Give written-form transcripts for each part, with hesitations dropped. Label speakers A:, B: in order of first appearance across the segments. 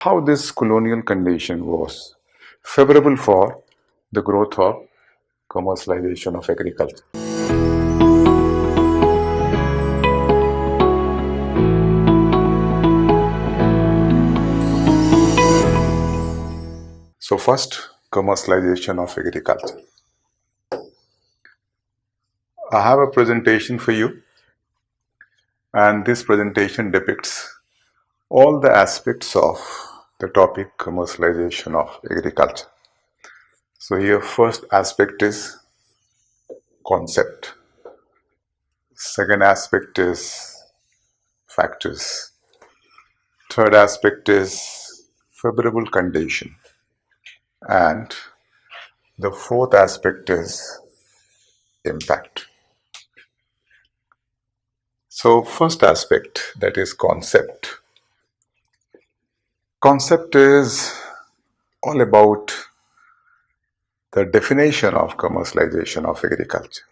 A: how this colonial condition was favorable for the growth of commercialization of agriculture. So first, commercialization of agriculture. I have a presentation for you, and this presentation depicts all the aspects of the topic commercialization of agriculture. So here first aspect is concept. Second aspect is factors. Third aspect is favorable condition. And the fourth aspect is impact. So first aspect, that is concept. Concept is all about the definition of commercialization of agriculture.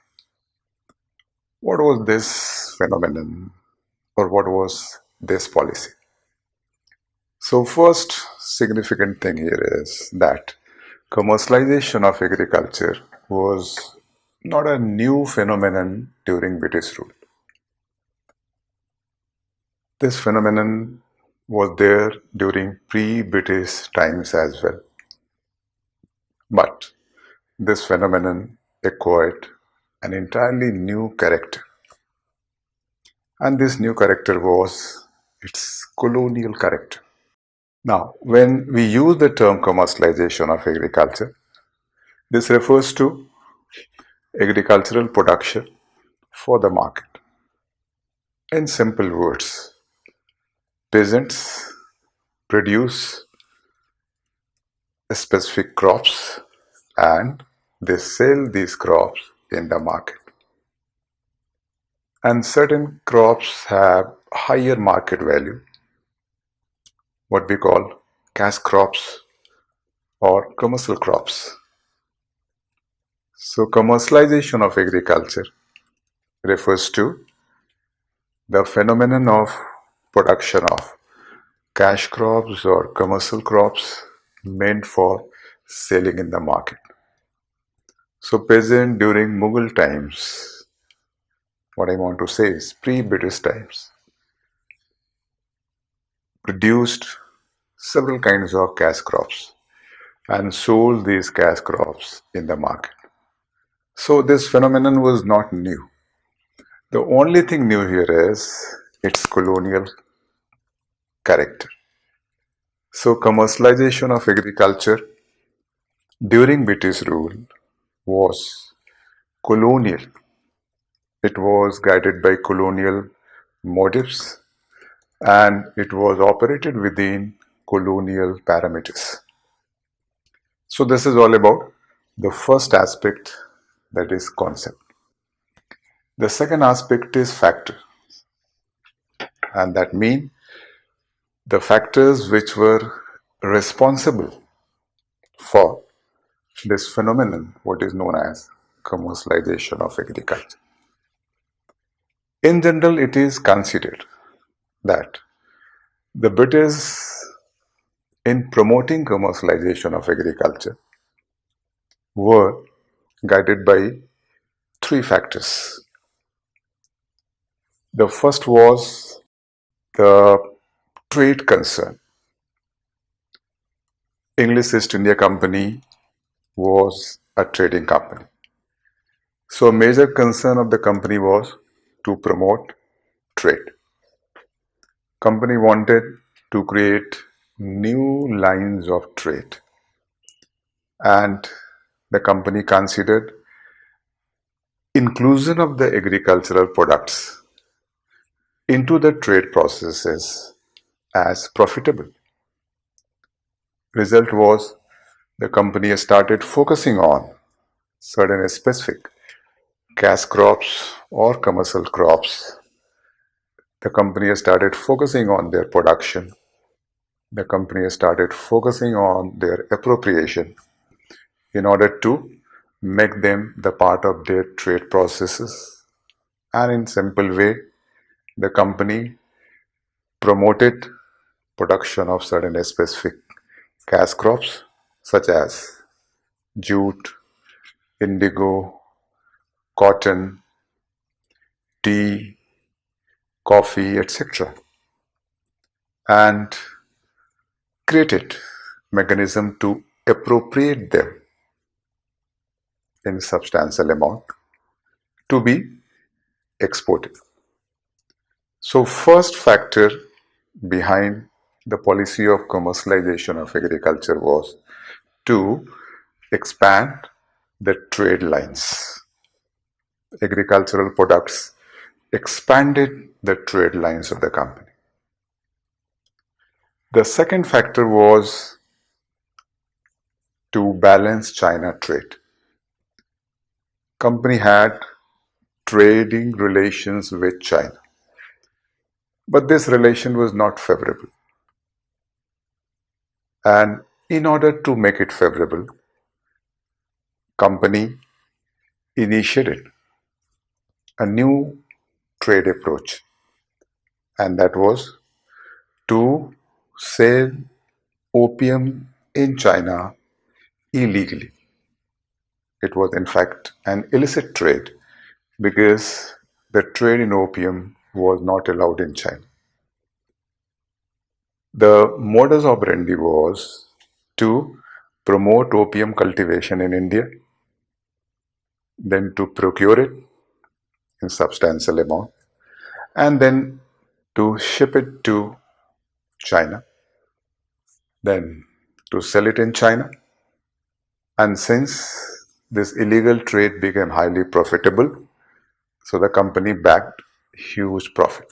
A: What was this phenomenon, or what was this policy? So first significant thing here is that commercialization of agriculture was not a new phenomenon during British rule. This phenomenon was there during pre-British times as well. But this phenomenon acquired an entirely new character. And this new character was its colonial character. Now, when we use the term commercialization of agriculture, this refers to agricultural production for the market. In simple words, peasants produce specific crops and they sell these crops in the market. And certain crops have higher market value, what we call cash crops or commercial crops. So commercialization of agriculture refers to the phenomenon of production of cash crops or commercial crops meant for selling in the market. So peasant during Mughal times, what I want to say is pre-British times, produced several kinds of cash crops and sold these cash crops in the market. So this phenomenon was not new. The only thing new here is its colonial character. So commercialization of agriculture during British rule was colonial. It was guided by colonial motives and it was operated within colonial parameters. So this is all about the first aspect, that is concept. The second aspect is factor, and that means the factors which were responsible for this phenomenon, what is known as commercialization of agriculture. In general, it is considered that the British, in promoting commercialization of agriculture, were guided by three factors. The first was the trade concern. English East India Company was a trading company. So a major concern of the company was to promote trade. Company wanted to create new lines of trade, and the company considered inclusion of the agricultural products into the trade processes as profitable. Result was the company started focusing on certain specific cash crops or commercial crops. The company started focusing on their production. The company started focusing on their appropriation in order to make them the part of their trade processes. And in simple way, the company promoted production of certain specific cash crops such as jute, indigo, cotton, tea, coffee, etc. and created mechanism to appropriate them in substantial amount to be exported. So first factor behind the policy of commercialization of agriculture was to expand the trade lines. Agricultural products expanded the trade lines of the company. The second factor was to balance China trade. Company had trading relations with China, but this relation was not favorable. And in order to make it favorable, company initiated a new trade approach, and that was to sell opium in China illegally. It was in fact an illicit trade because the trade in opium was not allowed in China. The modus operandi was to promote opium cultivation in India, then to procure it in substantial amount, and then to ship it to China, then to sell it in China. And since this illegal trade became highly profitable, so the company backed huge profit.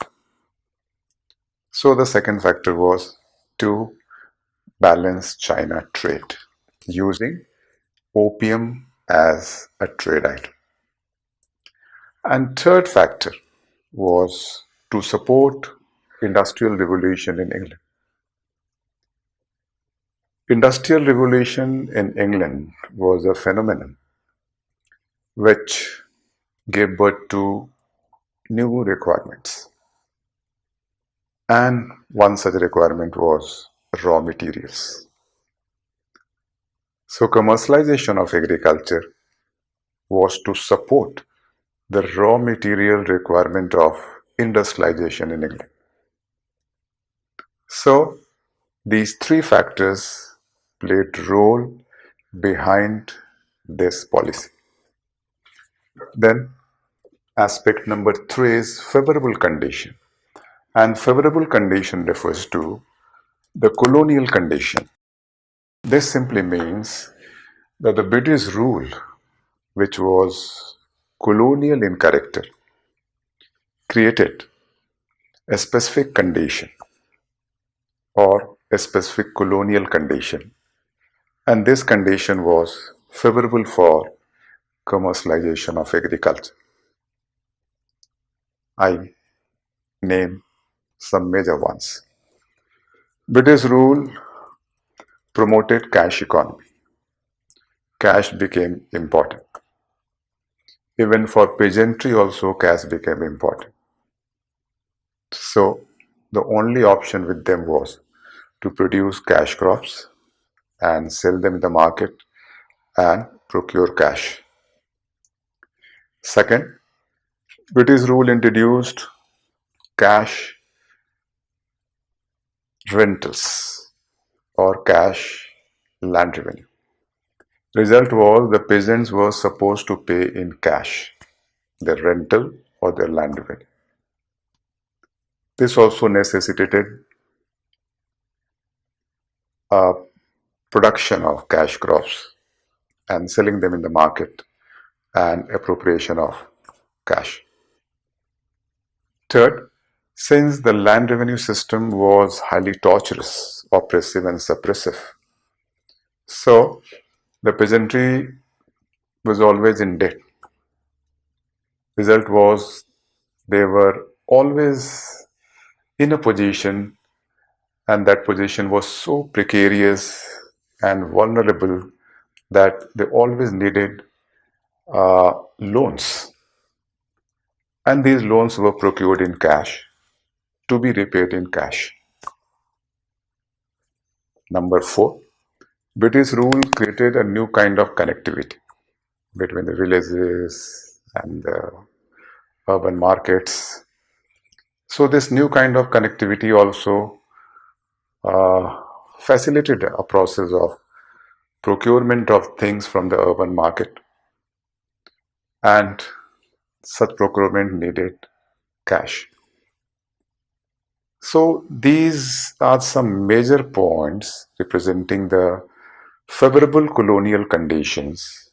A: So the second factor was to balance China trade using opium as a trade item. And third factor was to support industrial revolution in England. Industrial revolution in England was a phenomenon which gave birth to new requirements. And one such requirement was raw materials. So commercialization of agriculture was to support the raw material requirement of industrialization in England. So these three factors played role behind this policy. Then aspect number 3 is favorable condition. And favorable condition refers to the colonial condition. This simply means that the British rule, which was colonial in character, created a specific condition or a specific colonial condition, and this condition was favorable for commercialization of agriculture. I name some major ones. British rule promoted cash economy. Cash became important. Even for peasantry also cash became important. So the only option with them was to produce cash crops and sell them in the market and procure cash. Second, British rule introduced cash rentals or cash land revenue. Result was the peasants were supposed to pay in cash their rental or their land revenue. This also necessitated a production of cash crops and selling them in the market and appropriation of cash. Third, since the land revenue system was highly torturous, oppressive and suppressive, so the peasantry was always in debt. Result was they were always in a position, and that position was so precarious and vulnerable that they always needed loans, and these loans were procured in cash to be repaid in cash. Number four, British rule created a new kind of connectivity between the villages and the urban markets. So, this new kind of connectivity also uh, facilitated a process of procurement of things from the urban market, and such procurement needed cash. So, these are some major points representing the favorable colonial conditions,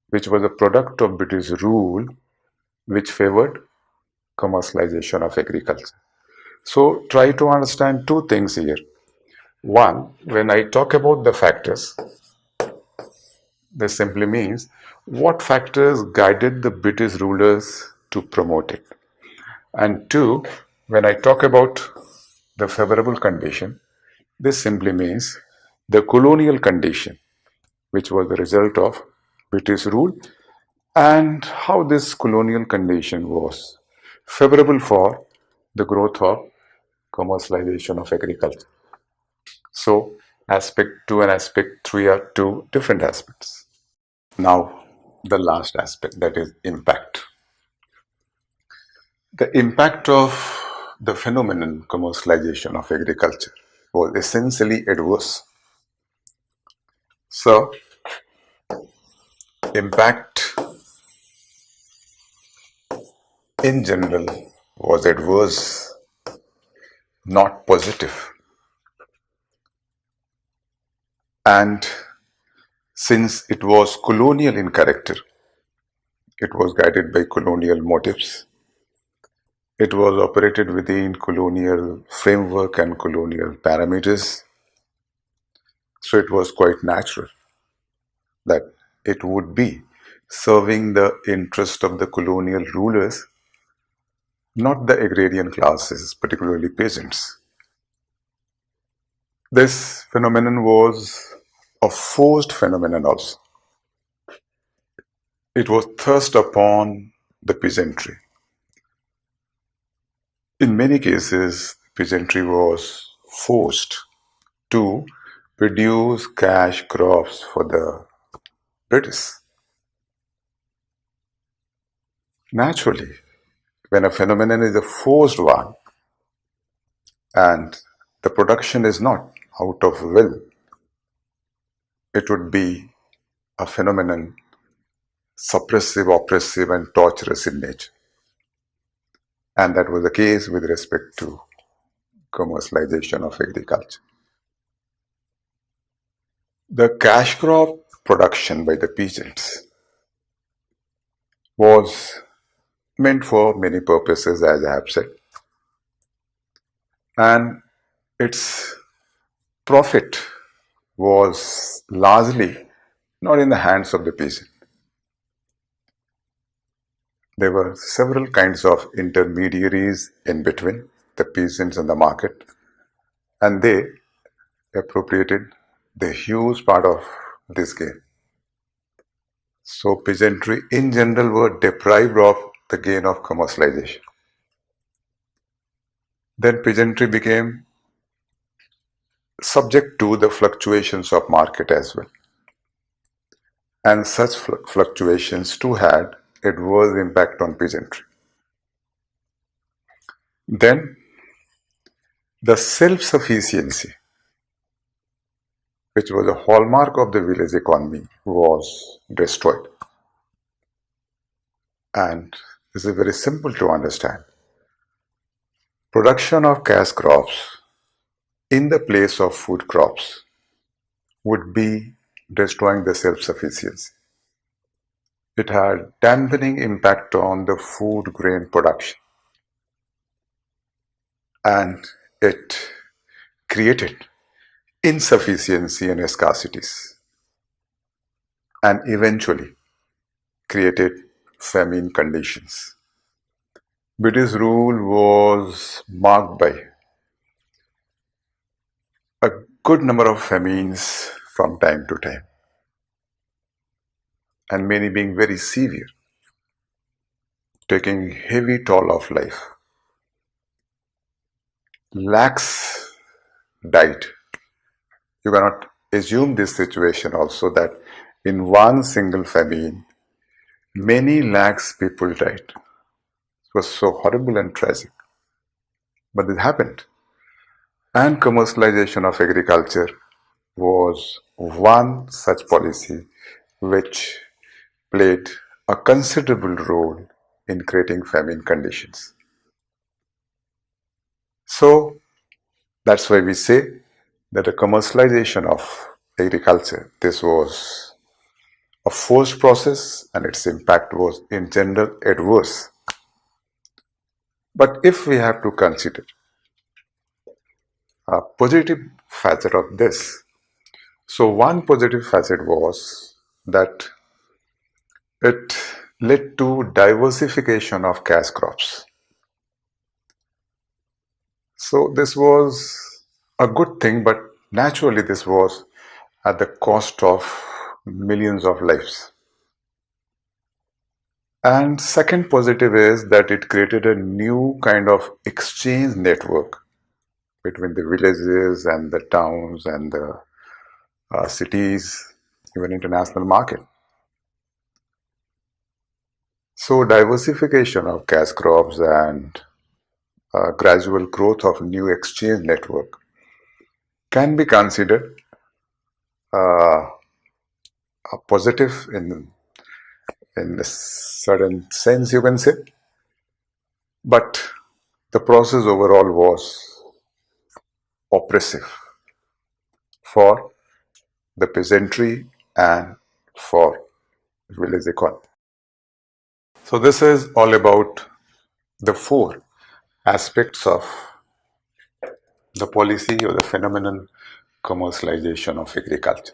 A: which was a product of British rule, which favored commercialization of agriculture. So, try to understand two things here. One, when I talk about the factors, this simply means what factors guided the British rulers to promote it. And two, when I talk about the favorable condition, this simply means the colonial condition, which was the result of British rule, and how this colonial condition was favorable for the growth of commercialization of agriculture. So, aspect 2 and aspect 3 are two different aspects. Now, the last aspect, that is impact. The impact of the phenomenon commercialization of agriculture was essentially adverse. So, impact in general was adverse, not positive. And since it was colonial in character, it was guided by colonial motives. It was operated within colonial framework and colonial parameters. So it was quite natural that it would be serving the interest of the colonial rulers, not the agrarian classes, particularly peasants. This phenomenon was a forced phenomenon also. It was thrust upon the peasantry. In many cases, peasantry was forced to produce cash crops for the British. Naturally, when a phenomenon is a forced one and the production is not out of will, it would be a phenomenon suppressive, oppressive, and torturous in nature. And that was the case with respect to commercialization of agriculture. The cash crop production by the peasants was meant for many purposes, as I have said, and its profit was largely not in the hands of the peasant. There were several kinds of intermediaries in between the peasants and the market, and they appropriated the huge part of this gain. So, peasantry in general were deprived of the gain of commercialization. Then, peasantry became subject to the fluctuations of market as well. And such fluctuations too had adverse impact on peasantry. Then the self-sufficiency, which was a hallmark of the village economy, was destroyed. And this is very simple to understand. Production of cash crops in the place of food crops would be destroying the self-sufficiency. It had dampening impact on the food grain production, and it created insufficiency and scarcities, and eventually created famine conditions. British rule was marked by a good number of famines from time to time, and many being very severe, taking heavy toll of life. Lakhs died You cannot assume this situation also that in one single famine, many lakhs people died. It was so horrible and tragic. But it happened. And commercialization of agriculture was one such policy which played a considerable role in creating famine conditions. So that's why we say that the commercialization of agriculture, this was a forced process and its impact was in general adverse. But if we have to consider a positive facet of this, so one positive facet was that it led to diversification of cash crops. So this was a good thing, but naturally this was at the cost of millions of lives. And second positive is that it created a new kind of exchange network between the villages and the towns and the cities, even international market. So diversification of cash crops and gradual growth of new exchange network can be considered uh, a positive in a certain sense, you can say. But the process overall was oppressive for the peasantry and for village economy. So this is all about the four aspects of the policy or the phenomenon commercialization of agriculture.